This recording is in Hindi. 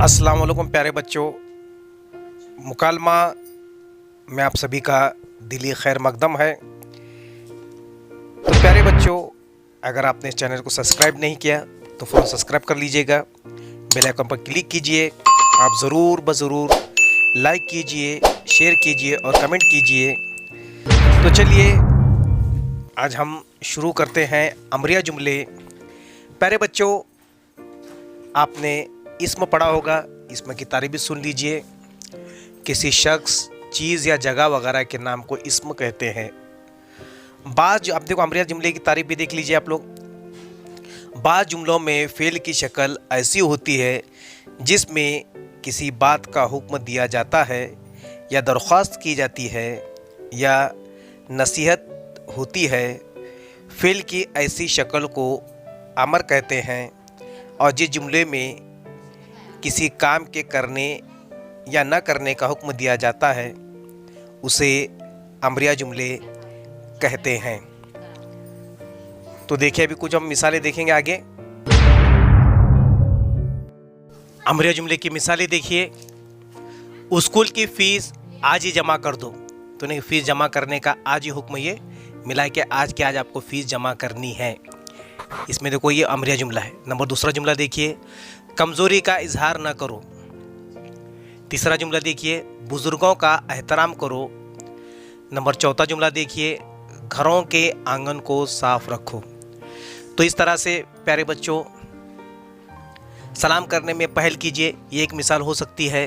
अस्सलाम वालेकुम प्यारे बच्चों, मुकालमा में आप सभी का दिली खैर मकदम है। तो प्यारे बच्चों, अगर आपने इस चैनल को सब्सक्राइब नहीं किया तो फ़ौरन सब्सक्राइब कर लीजिएगा, बेल आइकन पर क्लिक कीजिए। आप ज़रूर ज़रूर लाइक कीजिए, शेयर कीजिए और कमेंट कीजिए। तो चलिए आज हम शुरू करते हैं अमरिया जुमले। प्यारे बच्चों, आपने इस्म पढ़ा होगा, इस्म की तारीफ भी सुन लीजिए। किसी शख्स, चीज़ या जगह वगैरह के नाम को इस्म कहते हैं। बाज़ अब देखो अमरिया जुमले की तारीफ भी देख लीजिए आप लोग। बाज़ जुमलों में फ़ेल की शक्ल ऐसी होती है जिसमें किसी बात का हुक्म दिया जाता है या दरख्वास्त की जाती है या नसीहत होती है। फ़ेल की ऐसी शक्ल को अमर कहते हैं और जिस जुमले में किसी काम के करने या न करने का हुक्म दिया जाता है उसे अमरिया जुमले कहते हैं। तो देखिए, अभी कुछ हम मिसालें देखेंगे आगे। अमरिया जुमले की मिसालें देखिए। स्कूल की फ़ीस आज ही जमा कर दो। तो नहीं, फ़ीस जमा करने का आज ही हुक्म ये मिला कि आज के आज आपको फ़ीस जमा करनी है। इसमें देखो ये अमरिया जुमला है। नंबर दूसरा जुमला देखिए, कमज़ोरी का इजहार ना करो। तीसरा जुमला देखिए, बुज़ुर्गों का एहतराम करो। नंबर चौथा जुमला देखिए, घरों के आंगन को साफ रखो। तो इस तरह से प्यारे बच्चों, सलाम करने में पहल कीजिए, ये एक मिसाल हो सकती है।